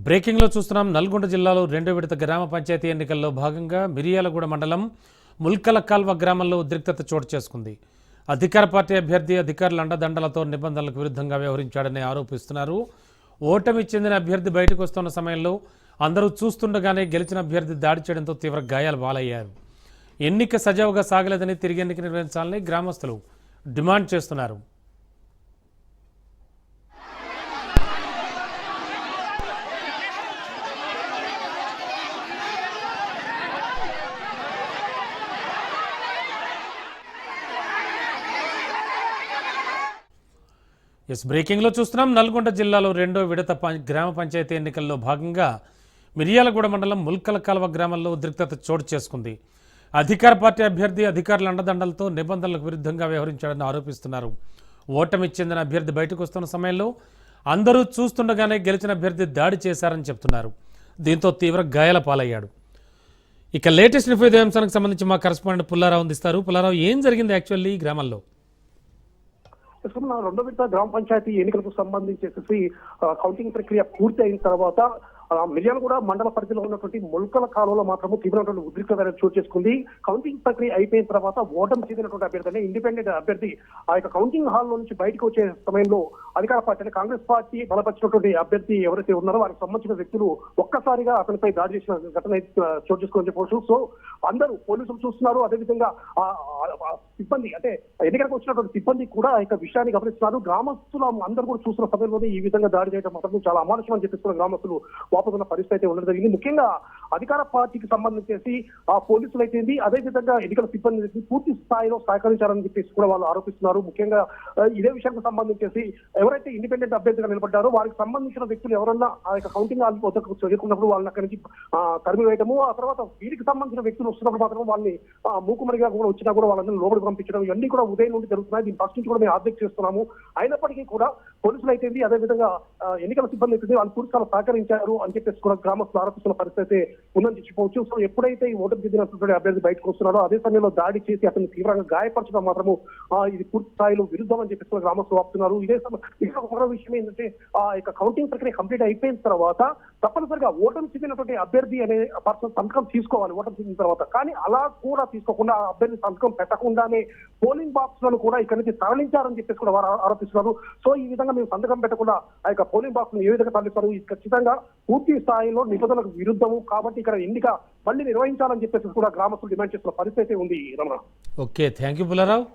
బ్రేకింగ్లో చూస్తున్నాం. నల్గొండ జిల్లాలో రెండో విడత గ్రామ పంచాయతీ ఎన్నికల్లో భాగంగా మిర్యాలగూడ మండలం ముల్కల కాల్వ గ్రామంలో ఉద్రిక్తత చోటు చేసుకుంది. అధికార పార్టీ అభ్యర్థి అధికారుల అండదండలతో నిబంధనలకు విరుద్ధంగా వ్యవహరించాడని ఆరోపిస్తున్నారు. ఓటమి చెందిన అభ్యర్థి బయటకు వస్తున్న సమయంలో అందరూ చూస్తుండగానే గెలిచిన అభ్యర్థి దాడి చేయడంతో తీవ్ర గాయాలు పాలయ్యారు. ఎన్నిక సజావుగా సాగలేదని తిరిగి ఎన్నిక నిర్వహించాలని గ్రామస్తులు డిమాండ్ చేస్తున్నారు. బ్రేకింగ్లో చూస్తున్నాం. నల్గొండ జిల్లాలో రెండో విడత గ్రామ పంచాయతీ ఎన్నికల్లో భాగంగా మిర్యాలగూడ మండలం ముల్కల కాల్వ గ్రామంలో ఉద్రిక్తత చోటు చేసుకుంది. అధికార పార్టీ అభ్యర్థి అధికారుల అండదండలతో నిబంధనలకు విరుద్ధంగా వ్యవహరించాడని ఆరోపిస్తున్నారు. ఓటమి చెందిన అభ్యర్థి బయటకు వస్తున్న సమయంలో అందరూ చూస్తుండగానే గెలిచిన అభ్యర్థి దాడి చేశారని చెప్తున్నారు. దీంతో తీవ్ర గాయాల పాలయ్యాడు. ఇక లేటెస్ట్ ఇదే అంశానికి సంబంధించి మా కరెస్పాండెంట్ పుల్లారావు అందిస్తారు. పుల్లారావు, ఏం జరిగింది యాక్చువల్లీ ఈ గ్రామంలో? రెండో విడత గ్రామ పంచాయతీ ఎన్నికలకు సంబంధించి కౌంటింగ్ ప్రక్రియ పూర్తి అయిన తర్వాత మిర్యాలగూడ మండల పరిధిలో ఉన్నటువంటి ముల్కల కాలువలో మాత్రము తీవ్రమైనటువంటి ఉద్రిక్తత చోటు చేసుకుంది. కౌంటింగ్ ప్రక్రియ అయిపోయిన తర్వాత ఓటమి చెందినటువంటి అభ్యర్థి ఇండిపెండెంట్ అభ్యర్థి ఆ యొక్క కౌంటింగ్ హాల్ నుంచి బయటకు వచ్చే సమయంలో అధికార పార్టీ అంటే కాంగ్రెస్ పార్టీ బలపరిచినటువంటి అభ్యర్థి ఎవరైతే ఉన్నారో వారికి సంబంధించిన వ్యక్తులు ఒక్కసారిగా అతనిపై దాడి చేసిన ఘటన చోటు చేసుకొని చెప్పవచ్చు. సో అందరూ పోలీసులు చూస్తున్నారు, అదేవిధంగా సిబ్బంది అంటే ఎన్నికలకు వచ్చినటువంటి సిబ్బంది కూడా ఆ యొక్క విషయాన్ని గమనిస్తున్నారు. గ్రామస్తులు అందరూ కూడా చూస్తున్న సమయంలోనే ఈ విధంగా దాడి చేయడం మాత్రం చాలా అమానుషం అని చెప్పిస్తున్న గ్రామస్తులు వాపోతున్న పరిస్థితి అయితే ఉండడం జరిగింది. ముఖ్యంగా అధికార పార్టీకి సంబంధించేసి ఆ పోలీసులు అయితే అదేవిధంగా ఎన్నికల సిబ్బంది పూర్తి స్థాయిలో సహకరించారని చెప్పేసి కూడా వాళ్ళు ఆరోపిస్తున్నారు. ముఖ్యంగా ఇదే విషయానికి సంబంధించేసి ఎవరైతే ఇండిపెండెంట్ అభ్యర్థిగా నిలబడ్డారో వారికి సంబంధించిన వ్యక్తులు ఎవరన్నా ఆ యొక్క కౌంటింగ్ హాల్ వద్దకు చేరుకున్నప్పుడు వాళ్ళని అక్కడి నుంచి తరిమి వేయడము, ఆ తర్వాత వీరికి సంబంధించిన వ్యక్తులు వస్తున్నప్పుడు మాత్రం వాళ్ళని మూకుమడిగా కూడా వచ్చినా కూడా వాళ్ళని లోపలికి పంపించడం ఇవన్నీ కూడా ఉదయం నుండి జరుగుతున్నాయి. దీని ఫస్ట్ నుంచి కూడా మేము ఆబ్జెక్ట్ చేస్తున్నాము. అయినప్పటికీ కూడా పోలీసులు అయితే అదేవిధంగా ఎన్నికల సిబ్బంది అయితే వాళ్ళు పూర్తిగా సహకరించారు అని చెప్పేసి కూడా గ్రామస్తులు ఆరోపిస్తున్న పరిస్థితి ఉందని చెప్పవచ్చు. సో ఎప్పుడైతే ఈ ఓటమి చెందినటువంటి అభ్యర్థి బయటకు వస్తున్నారో అదే సమయంలో దాడి చేసి అతన్ని తీవ్రంగా గాయపరచడం మాత్రము ఇది పూర్తి స్థాయిలో విరుద్ధం అని చెప్పేసి గ్రామస్తులు వాపుతున్నారు. ఇదే మరో విషయం ఏంటంటే ఆ యొక్క కౌంటింగ్ ప్రక్రియ కంప్లీట్ అయిపోయిన తర్వాత తప్పనిసరిగా ఓటమి చెందినటువంటి అభ్యర్థి అనే పర్సన్ సంతకం తీసుకోవాలి ఓటమి చెందిన తర్వాత. కానీ అలా కూడా తీసుకోకుండా ఆ అభ్యర్థి సంతకం పెట్టకుండానే పోలింగ్ బాక్స్ లను కూడా ఇక్కడి నుంచి తరలించారని చెప్పేసి కూడా వారు ఆరోపిస్తున్నారు. సో ఈ విధంగా మేము సంతకం పెట్టకుండా ఆ యొక్క పోలింగ్ బాక్స్ ను ఏ విధంగా తరలిస్తారు, ఇది ఖచ్చితంగా పూర్తి స్థాయిలో నిబంధనలకు విరుద్ధము కాబట్టి ఇక్కడ ఎన్నిక మళ్ళీ నిర్వహించాలని చెప్పేసి కూడా గ్రామస్తులు డిమాండ్ చేస్తున్న పరిస్థితి ఉంది. Ramana, okay, thank you Pullarao.